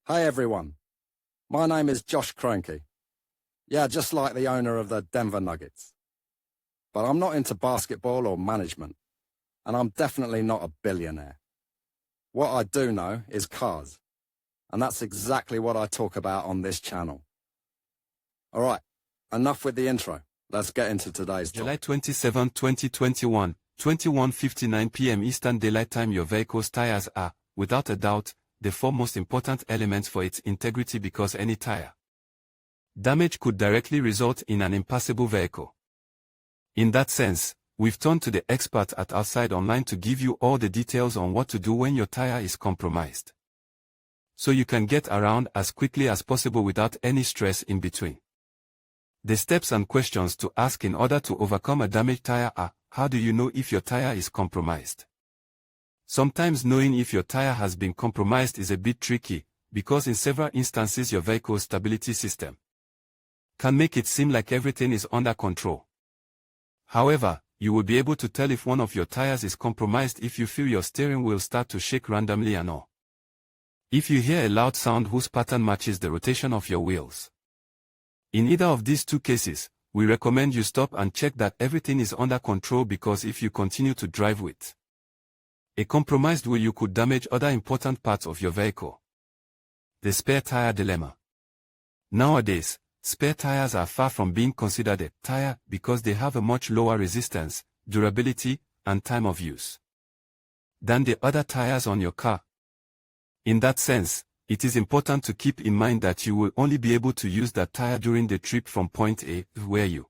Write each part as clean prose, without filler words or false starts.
Hey everyone, my name is Josh Kroenke. Yeah, just like the owner of the Denver Nuggets. But I'm not into basketball or management, and I'm definitely not a billionaire. What I do know is cars, and that's exactly what I talk about on this channel. All right, enough with the intro. Let's get into today's July topic. 27, 2021, 21:59 p.m. Eastern Daylight Time. Your vehicle's tires are, without a doubt, the four most important elements for its integrity, because any tire damage could directly result in an impassable vehicle. In that sense, we've turned to the experts at Outside Online to give you all the details on what to do when your tire is compromised, so you can get around as quickly as possible without any stress in between. The steps and questions to ask in order to overcome a damaged tire are: how do you know if your tire is compromised? Sometimes knowing if your tire has been compromised is a bit tricky, because in several instances your vehicle's stability system can make it seem like everything is under control. However, you will be able to tell if one of your tires is compromised if you feel your steering wheel start to shake randomly, and or if you hear a loud sound whose pattern matches the rotation of your wheels. In either of these two cases, we recommend you stop and check that everything is under control, because if you continue to drive with a compromised wheel, you could damage other important parts of your vehicle. The spare tire dilemma. Nowadays, spare tires are far from being considered a tire because they have a much lower resistance, durability, and time of use than the other tires on your car. In that sense, it is important to keep in mind that you will only be able to use that tire during the trip from point A, where you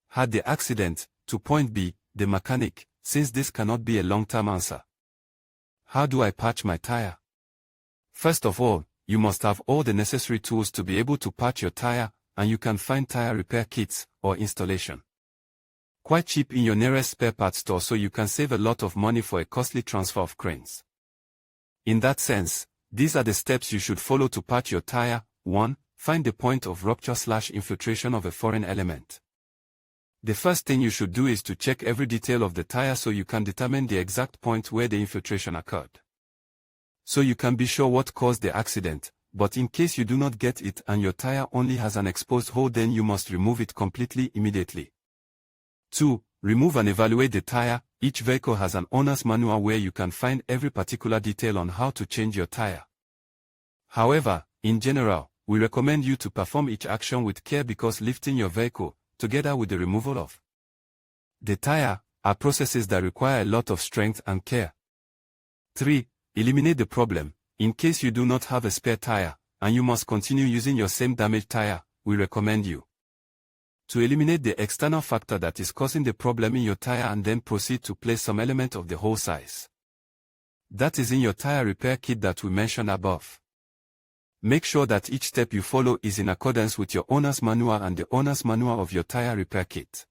had the accident, to point B, the mechanic, since this cannot be a long-term answer. How do I patch my tire? First of all, you must have all the necessary tools to be able to patch your tire, and you can find tire repair kits or installation quite cheap in your nearest spare parts store, so you can save a lot of money for a costly transfer of cranes. In that sense, these are the steps you should follow to patch your tire. 1. Find the point of rupture/infiltration of a foreign element. The first thing you should do is to check every detail of the tire so you can determine the exact point where the infiltration occurred, so you can be sure what caused the accident. But in case you do not get it and your tire only has an exposed hole, then you must remove it completely immediately. 2. Remove and evaluate the tire. Each vehicle has an owner's manual where you can find every particular detail on how to change your tire. However, in general, we recommend you to perform each action with care, because lifting your vehicle, together with the removal of the tire, are processes that require a lot of strength and care. 3. Eliminate the problem. In case you do not have a spare tire, and you must continue using your same damaged tire, we recommend you to eliminate the external factor that is causing the problem in your tire, and then proceed to place some element of the hole size that is in your tire repair kit that we mentioned above. Make sure that each step you follow is in accordance with your owner's manual and the owner's manual of your tire repair kit.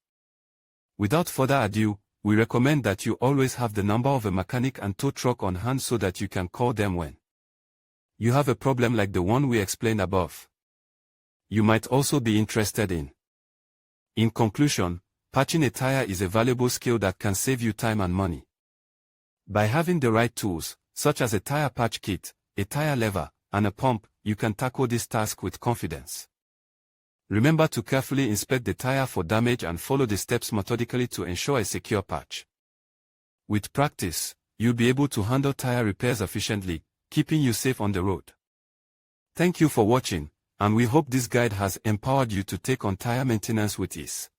Without further ado, we recommend that you always have the number of a mechanic and tow truck on hand so that you can call them when you have a problem like the one we explained above. You might also be interested in conclusion, patching a tire is a valuable skill that can save you time and money. By having the right tools, such as a tire patch kit, a tire lever, and a pump, you can tackle this task with confidence. Remember to carefully inspect the tire for damage and follow the steps methodically to ensure a secure patch. With practice, you'll be able to handle tire repairs efficiently, keeping you safe on the road. Thank you for watching, and we hope this guide has empowered you to take on tire maintenance with ease.